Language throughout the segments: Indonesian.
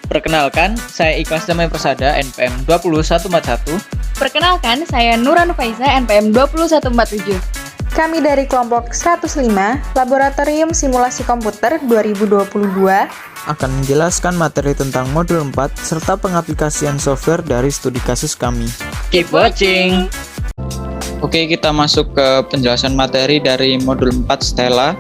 Perkenalkan, saya Ikhlas Damai Persada, NPM 2141. Perkenalkan, saya Nuran Faiza, NPM 2147. Kami dari kelompok 105, Laboratorium Simulasi Komputer 2022 akan menjelaskan materi tentang modul 4 serta pengaplikasian software dari studi kasus kami. Keep watching! Oke, kita masuk ke penjelasan materi dari modul 4 Stella.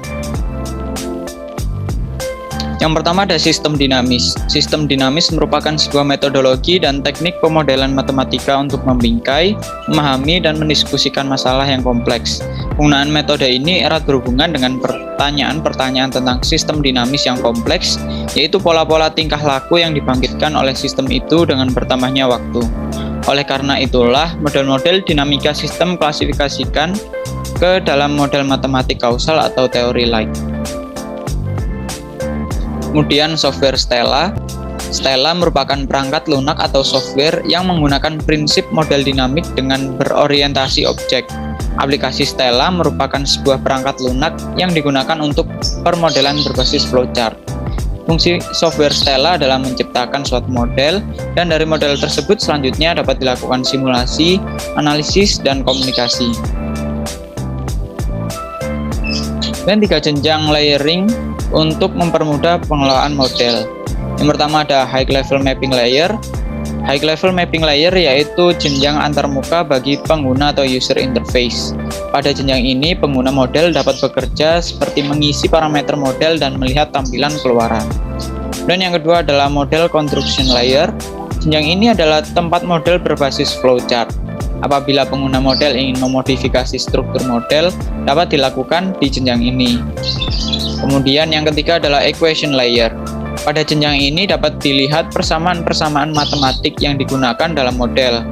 Yang pertama ada sistem dinamis. Sistem dinamis merupakan sebuah metodologi dan teknik pemodelan matematika untuk membingkai, memahami, dan mendiskusikan masalah yang kompleks. Penggunaan metode ini erat berhubungan dengan pertanyaan-pertanyaan tentang sistem dinamis yang kompleks, yaitu pola-pola tingkah laku yang dibangkitkan oleh sistem itu dengan bertambahnya waktu. Oleh karena itulah, model-model dinamika sistem klasifikasikan ke dalam model matematik kausal atau teori like. Kemudian software Stella. Stella merupakan perangkat lunak atau software yang menggunakan prinsip model dinamik dengan berorientasi objek. Aplikasi Stella merupakan sebuah perangkat lunak yang digunakan untuk permodelan berbasis flowchart. Fungsi software Stella adalah menciptakan suatu model, dan dari model tersebut selanjutnya dapat dilakukan simulasi, analisis, dan komunikasi. Dan 3 jenjang layering untuk mempermudah pengelolaan model. Yang pertama ada high level mapping layer. High level mapping layer yaitu jenjang antarmuka bagi pengguna atau user interface. Pada jenjang ini, pengguna model dapat bekerja seperti mengisi parameter model dan melihat tampilan keluaran. Dan yang kedua adalah model construction layer. Jenjang ini adalah tempat model berbasis flowchart. Apabila pengguna model ingin memodifikasi struktur model, dapat dilakukan di jenjang ini. Kemudian yang ketiga adalah equation layer. Pada jenjang ini dapat dilihat persamaan-persamaan matematik yang digunakan dalam model.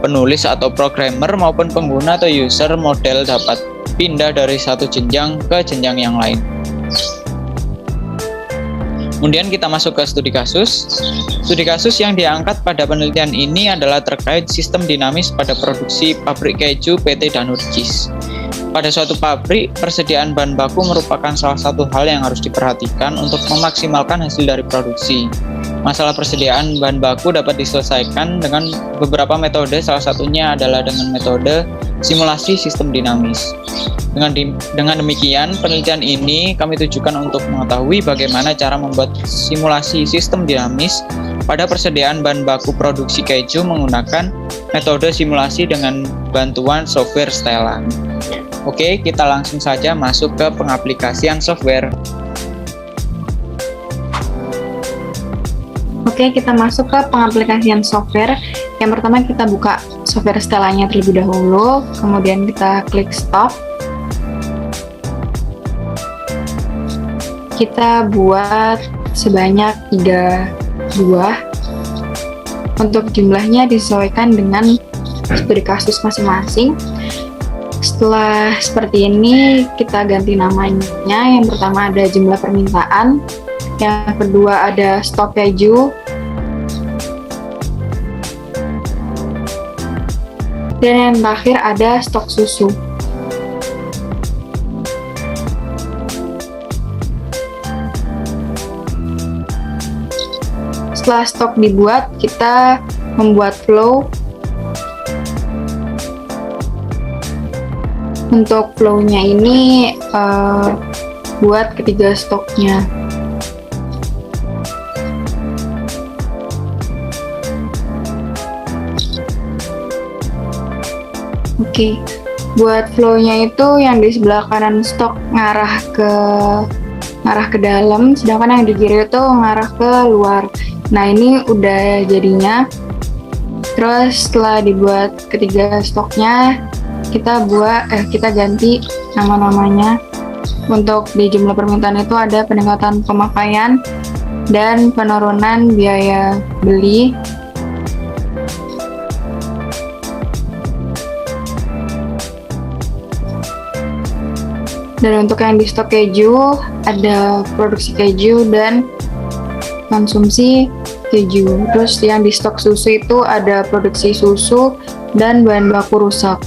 Penulis atau programmer maupun pengguna atau user model dapat pindah dari satu jenjang ke jenjang yang lain. Kemudian kita masuk ke studi kasus. Studi kasus yang diangkat pada penelitian ini adalah terkait sistem dinamis pada produksi pabrik keju PT Danur Cheese. Pada suatu pabrik, persediaan bahan baku merupakan salah satu hal yang harus diperhatikan untuk memaksimalkan hasil dari produksi. Masalah persediaan bahan baku dapat diselesaikan dengan beberapa metode, salah satunya adalah dengan metode simulasi sistem dinamis. Dengan demikian, penelitian ini kami tujukan untuk mengetahui bagaimana cara membuat simulasi sistem dinamis pada persediaan bahan baku produksi keju menggunakan metode simulasi dengan bantuan software Stella. Oke, kita langsung saja masuk ke pengaplikasian software. Oke, kita masuk ke pengaplikasian software. Yang pertama kita buka software Stellanya terlebih dahulu, kemudian kita klik stop. Kita buat sebanyak 3 buah. Untuk jumlahnya disesuaikan dengan studi kasus masing-masing. Setelah seperti ini, kita ganti namanya. Yang pertama ada jumlah permintaan, yang kedua ada stok keju, dan yang terakhir ada stok susu. Setelah stok dibuat, kita membuat flow. Untuk flow-nya ini buat ketiga stoknya. Oke, buat flow-nya itu yang di sebelah kanan stok ngarah ke dalam, sedangkan yang di kiri itu ngarah ke luar. Nah, ini udah jadinya. Terus setelah dibuat ketiga stoknya, kita ganti nama-namanya. Untuk di jumlah permintaan itu ada peningkatan pemakaian dan penurunan biaya beli. Dan untuk yang di stok keju ada produksi keju dan konsumsi keju. Terus yang di stok susu itu ada produksi susu dan bahan baku rusak.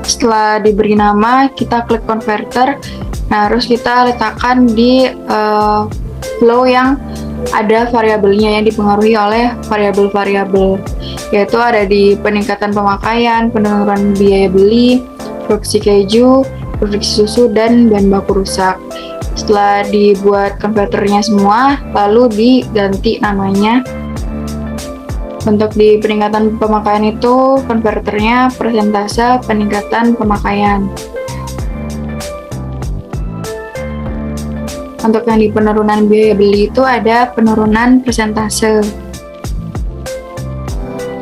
Setelah diberi nama, kita klik converter Nah, harus kita letakkan di flow yang ada variabelnya yang dipengaruhi oleh variabel-variabel, yaitu ada di peningkatan pemakaian, penurunan biaya beli, produksi keju, produksi susu, dan bahan baku rusak. Setelah dibuat konverternya semua, lalu diganti namanya. Untuk di peningkatan pemakaian itu, konverternya persentase peningkatan pemakaian. Untuk yang di penurunan biaya beli itu ada penurunan persentase.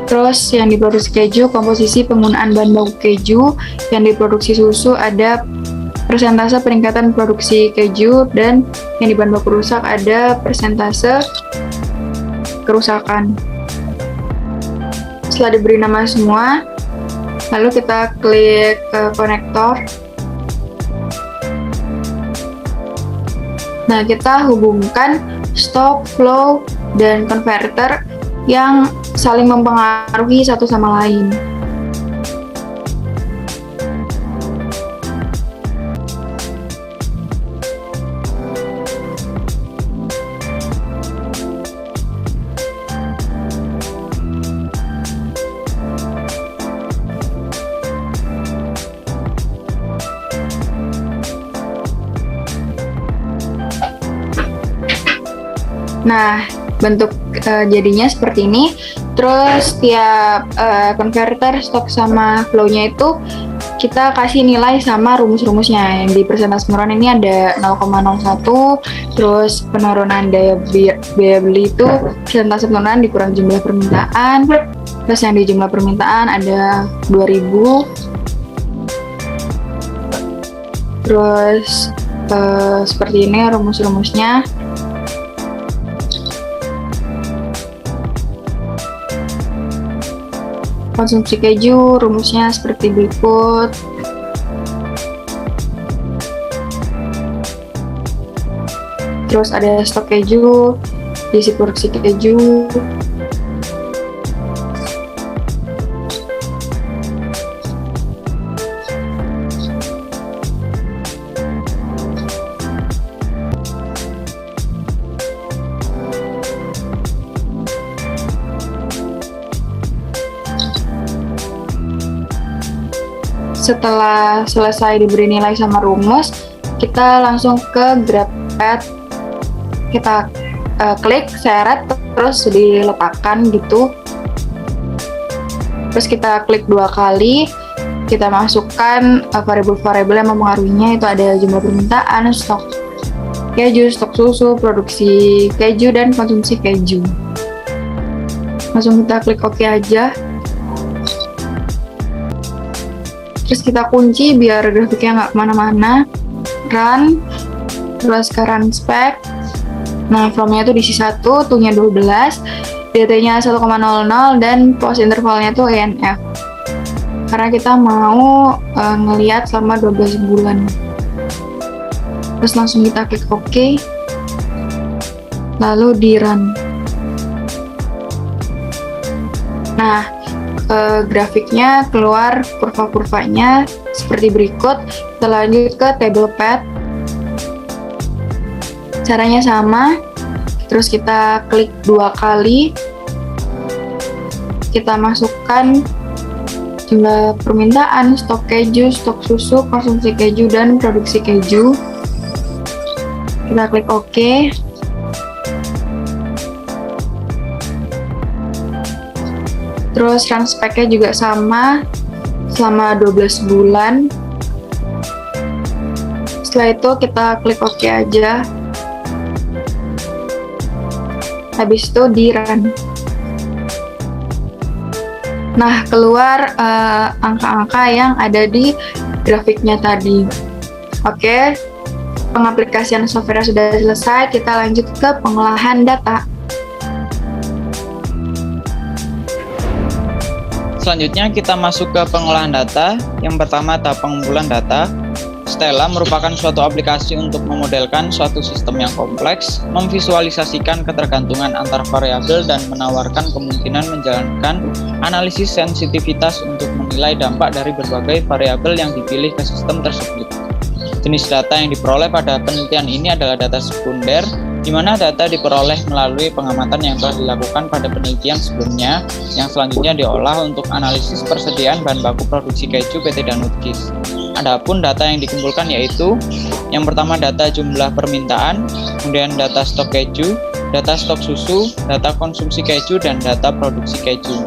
Terus yang diproduksi keju, komposisi penggunaan bahan baku keju. Yang diproduksi susu ada persentase peningkatan produksi keju, dan yang di bahan baku rusak ada persentase kerusakan. Setelah diberi nama semua, lalu kita klik ke konektor. Nah, kita hubungkan stop, flow, dan konverter yang saling mempengaruhi satu sama lain. Nah, bentuk jadinya seperti ini. Terus tiap konverter, stok sama flow-nya itu kita kasih nilai sama rumus-rumusnya. Yang di persentase penurunan ini ada 0,01, terus penurunan biaya beli itu persentase penurunan dikurang jumlah permintaan. Terus yang di jumlah permintaan ada 2000. Terus seperti ini rumus-rumusnya. Konsumsi keju, rumusnya seperti berikut. Terus ada stok keju, isi produksi keju. Setelah selesai diberi nilai sama rumus, kita langsung ke GraphPad. Kita klik, seret, terus diletakkan gitu. Terus kita klik 2 kali, kita masukkan variabel-variabel yang mempengaruhinya, itu ada jumlah permintaan, stok keju, stok susu, produksi keju, dan konsumsi keju. Langsung kita klik OK aja. Terus kita kunci biar grafiknya nggak kemana-mana. Run, terus ke run spec. Nah, from-nya itu diisi 1, to-nya 12, dt-nya 1,00, dan post intervalnya itu ENF. Karena kita mau ngelihat selama 12 bulan. Terus langsung kita klik OK. Lalu di run. Nah, grafiknya keluar kurva-kurvanya seperti berikut. Kita lanjut ke table pad. Caranya sama, terus kita klik 2 kali, kita masukkan jumlah permintaan, stok keju, stok susu, konsumsi keju, dan produksi keju. Kita klik OK. Terus run spec-nya juga sama selama 12 bulan. Setelah itu kita klik OK aja. Habis itu di run. Nah, keluar angka-angka yang ada di grafiknya tadi. Oke, pengaplikasian software sudah selesai. Kita lanjut ke pengolahan data. Selanjutnya kita masuk ke pengolahan data. Yang pertama tahap pengumpulan data. Stella merupakan suatu aplikasi untuk memodelkan suatu sistem yang kompleks, memvisualisasikan ketergantungan antar variabel, dan menawarkan kemungkinan menjalankan analisis sensitivitas untuk menilai dampak dari berbagai variabel yang dipilih ke sistem tersebut. Jenis data yang diperoleh pada penelitian ini adalah data sekunder, di mana data diperoleh melalui pengamatan yang telah dilakukan pada penelitian sebelumnya, yang selanjutnya diolah untuk analisis persediaan bahan baku produksi keju PT Danutris. Adapun data yang dikumpulkan yaitu yang pertama data jumlah permintaan, kemudian data stok keju, data stok susu, data konsumsi keju, dan data produksi keju.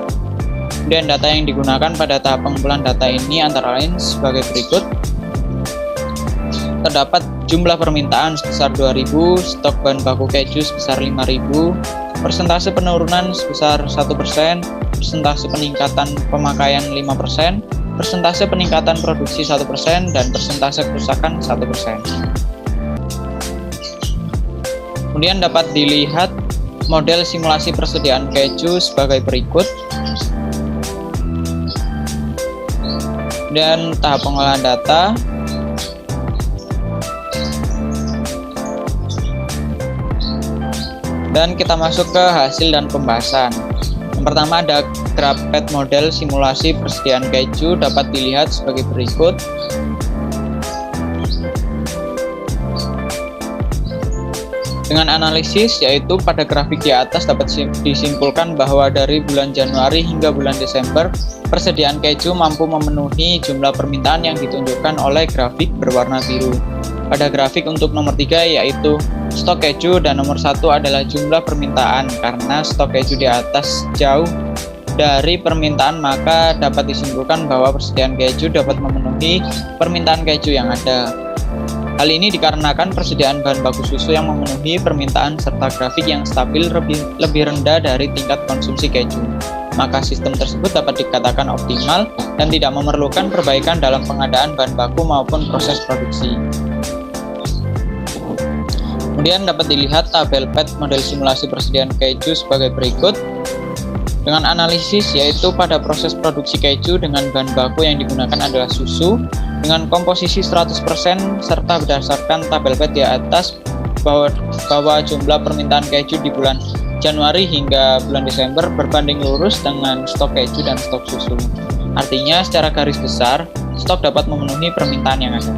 Kemudian data yang digunakan pada tahap pengumpulan data ini antara lain sebagai berikut. Terdapat jumlah permintaan sebesar 2.000, stok bahan baku keju sebesar 5.000, persentase penurunan sebesar 1%, persentase peningkatan pemakaian 5%, persentase peningkatan produksi 1%, dan persentase kerusakan 1%. Kemudian dapat dilihat model simulasi persediaan keju sebagai berikut. Dan tahap pengolahan data. Dan kita masuk ke hasil dan pembahasan. Yang pertama ada graph model simulasi persediaan keju dapat dilihat sebagai berikut. Dengan analisis, yaitu pada grafik di atas dapat disimpulkan bahwa dari bulan Januari hingga bulan Desember, persediaan keju mampu memenuhi jumlah permintaan yang ditunjukkan oleh grafik berwarna biru. Pada grafik untuk nomor 3 yaitu stok keju dan nomor 1 adalah jumlah permintaan. Karena stok keju di atas jauh dari permintaan, maka dapat disimpulkan bahwa persediaan keju dapat memenuhi permintaan keju yang ada. Hal ini dikarenakan persediaan bahan baku susu yang memenuhi permintaan serta grafik yang stabil lebih rendah dari tingkat konsumsi keju. Maka sistem tersebut dapat dikatakan optimal dan tidak memerlukan perbaikan dalam pengadaan bahan baku maupun proses produksi. Kemudian dapat dilihat tabel PET model simulasi persediaan keju sebagai berikut. Dengan analisis, yaitu pada proses produksi keju dengan bahan baku yang digunakan adalah susu dengan komposisi 100% serta berdasarkan tabel PET di atas bahwa jumlah permintaan keju di bulan Januari hingga bulan Desember berbanding lurus dengan stok keju dan stok susu. Artinya secara garis besar, stok dapat memenuhi permintaan yang ada.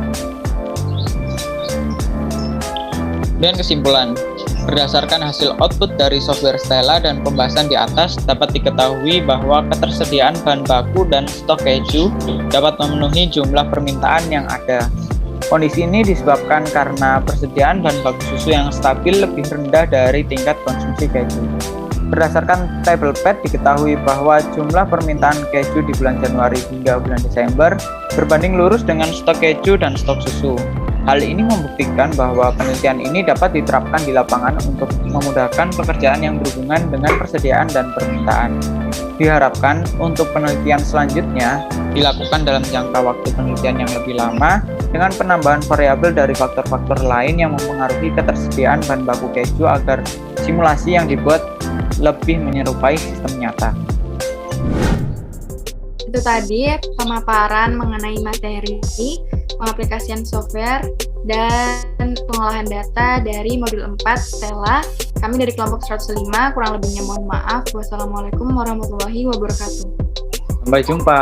Dan kesimpulan, berdasarkan hasil output dari software Stella dan pembahasan di atas, dapat diketahui bahwa ketersediaan bahan baku dan stok keju dapat memenuhi jumlah permintaan yang ada. Kondisi ini disebabkan karena persediaan bahan baku susu yang stabil lebih rendah dari tingkat konsumsi keju. Berdasarkan tabel PET diketahui bahwa jumlah permintaan keju di bulan Januari hingga bulan Desember berbanding lurus dengan stok keju dan stok susu. Hal ini membuktikan bahwa penelitian ini dapat diterapkan di lapangan untuk memudahkan pekerjaan yang berhubungan dengan persediaan dan permintaan. Diharapkan untuk penelitian selanjutnya dilakukan dalam jangka waktu penelitian yang lebih lama dengan penambahan variabel dari faktor-faktor lain yang mempengaruhi ketersediaan bahan baku keju agar simulasi yang dibuat lebih menyerupai sistem nyata. Itu tadi pemaparan mengenai materi pengaplikasian software dan pengolahan data dari modul 4 Stella. Kami dari kelompok 105, kurang lebihnya mohon maaf. Wassalamualaikum warahmatullahi wabarakatuh. Sampai jumpa.